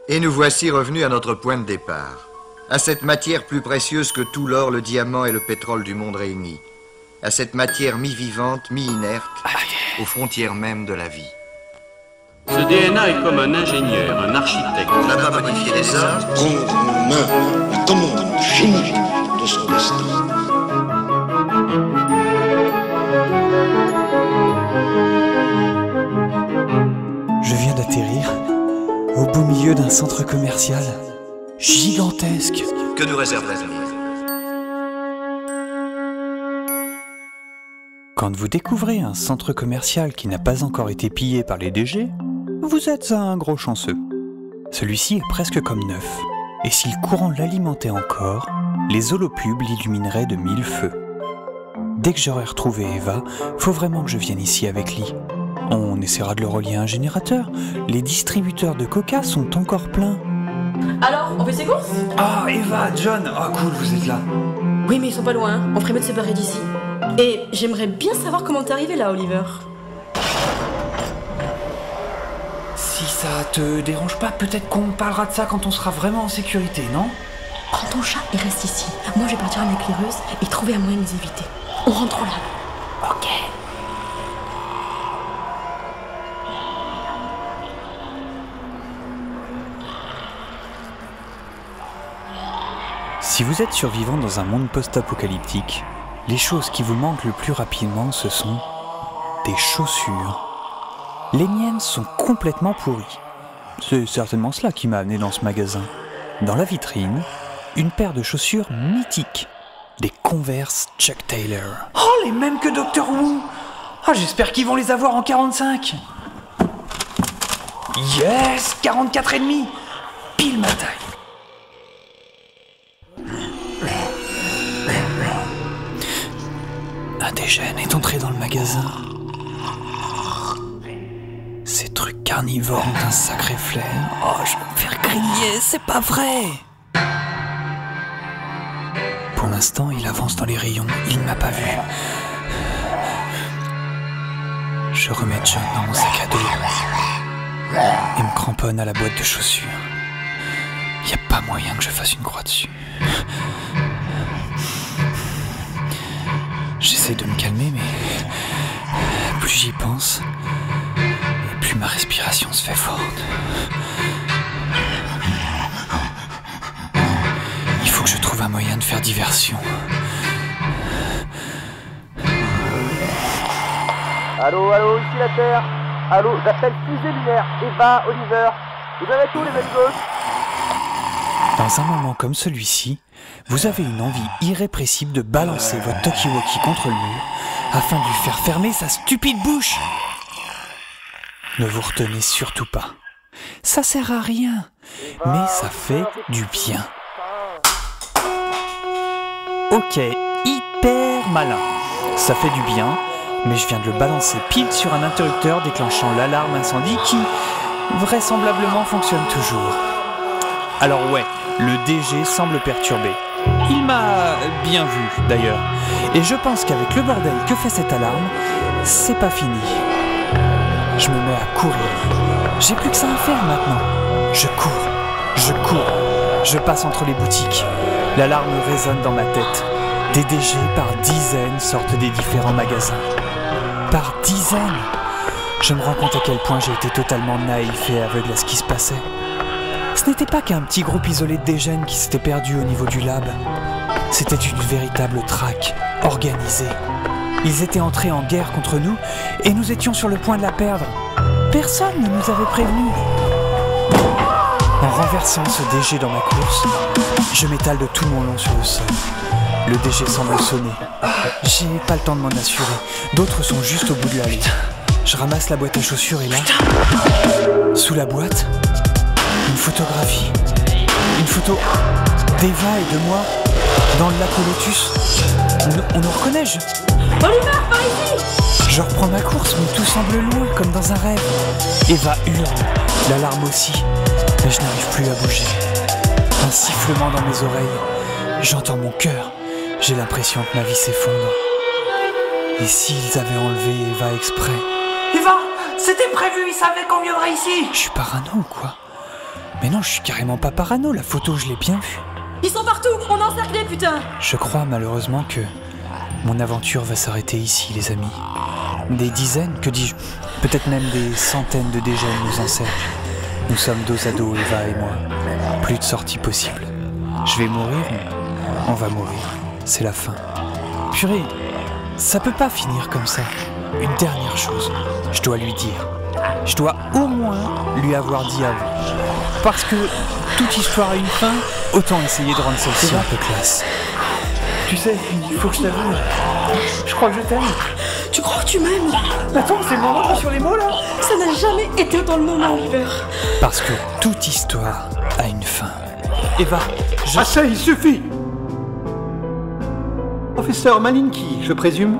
Et nous voici revenus à notre point de départ, à cette matière plus précieuse que tout l'or, le diamant et le pétrole du monde réunis, à cette matière mi-vivante, mi-inerte, aux frontières même de la vie. Ce DNA est comme un ingénieur, un architecte. On n'a pas modifié les hommes. Prendre en main la commande génie de son destin. Je viens d'atterrir au beau milieu d'un centre commercial gigantesque. Que nous réserve l'avenir? Quand vous découvrez un centre commercial qui n'a pas encore été pillé par les DG, vous êtes un gros chanceux. Celui-ci est presque comme neuf, et si le courant l'alimentait encore, les holopubs l'illumineraient de 1000 feux. Dès que j'aurai retrouvé Eva, faut vraiment que je vienne ici avec Lee. On essaiera de le relier à un générateur. Les distributeurs de coca sont encore pleins. Alors, on fait ses courses? Ah, Eva, John, cool, vous êtes là. Oui, mais ils sont pas loin, hein. On ferait mieux de se séparer d'ici. Et j'aimerais bien savoir comment t'es arrivé là, Oliver. Si ça te dérange pas, peut-être qu'on parlera de ça quand on sera vraiment en sécurité, non? Prends ton chat et reste ici. Moi, je vais partir à l'éclaireuse et trouver un moyen de les éviter. On rentre là. Ok. Si vous êtes survivant dans un monde post-apocalyptique, les choses qui vous manquent le plus rapidement, ce sont des chaussures. Les miennes sont complètement pourries. C'est certainement cela qui m'a amené dans ce magasin. Dans la vitrine, une paire de chaussures mythiques. Des Converse Chuck Taylor. Oh, les mêmes que Dr. Wu! Ah, j'espère qu'ils vont les avoir en 45. Yes! 44,5! Pile ma taille. Un des jeunes est entré dans le magasin. Ces trucs carnivores ont un sacré flair. Oh, je vais me faire griller, c'est pas vrai! Pour l'instant, il avance dans les rayons, il ne m'a pas vu. Je remets John dans mon sac à dos et me cramponne à la boîte de chaussures. Il n'y a pas moyen que je fasse une croix dessus. J'essaie de me calmer, mais plus j'y pense, et plus ma respiration se fait forte. Il faut que je trouve un moyen de faire diversion. Allô, allô, ici la Terre. Allô, j'appelle fusée lunaire. Eva, Oliver. Vous avez tout, les amigos? Dans un moment comme celui-ci, vous avez une envie irrépressible de balancer votre talkie-walkie contre le mur afin de lui faire fermer sa stupide bouche. Ne vous retenez surtout pas. Ça sert à rien, mais ça fait du bien. Ok, hyper malin. Ça fait du bien, mais je viens de le balancer pile sur un interrupteur déclenchant l'alarme incendie qui, vraisemblablement, fonctionne toujours. Alors ouais, le DG semble perturbé. Il m'a bien vu, d'ailleurs. Et je pense qu'avec le bordel que fait cette alarme, c'est pas fini. Je me mets à courir. J'ai plus que ça à faire maintenant. Je cours, je passe entre les boutiques. L'alarme résonne dans ma tête. Des DG par dizaines sortent des différents magasins. Par dizaines! Je me rends compte à quel point j'ai été totalement naïf et aveugle à ce qui se passait. Ce n'était pas qu'un petit groupe isolé de dégènes qui s'était perdu au niveau du lab. C'était une véritable traque, organisée. Ils étaient entrés en guerre contre nous et nous étions sur le point de la perdre. Personne ne nous avait prévenus. En renversant ce DG dans ma course, je m'étale de tout mon long sur le sol. Le DG semble sonner. J'ai pas le temps de m'en assurer. D'autres sont juste au bout de l'allée. Je ramasse la boîte à chaussures et là, sous la boîte, une photographie. Une photo d'Eva et de moi dans le lac au lotus. On nous reconnaît, Oliver, par ici! Je reprends ma course, mais tout semble loin, comme dans un rêve. Eva hurle, l'alarme aussi, mais je n'arrive plus à bouger. Un sifflement dans mes oreilles. J'entends mon cœur. J'ai l'impression que ma vie s'effondre. Et s'ils avaient enlevé Eva exprès? Eva, c'était prévu, ils savaient qu'on viendrait ici. Je suis parano ou quoi? Mais non, je suis carrément pas parano, la photo je l'ai bien vue. Ils sont partout, on est encerclés, putain. Je crois malheureusement que mon aventure va s'arrêter ici, les amis. Des dizaines, que dis-je, peut-être même des centaines de dégènes nous encerclent. Nous sommes dos à dos, Eva et moi. Plus de sortie possible. Je vais mourir, on va mourir. C'est la fin. Purée, ça peut pas finir comme ça. Une dernière chose, je dois lui dire. Je dois au moins lui avoir dit avant. Parce que toute histoire a une fin, autant essayer de rendre celle-ci un peu classe. Tu sais, il faut que je t'avoue. Je crois que je t'aime. Tu crois que tu m'aimes? Attends, c'est le moment de sur les mots là. Ça n'a jamais été autant le moment, Oliver. Parce que toute histoire a une fin. Eva, Assez, il suffit! Professeur Malinky, je présume?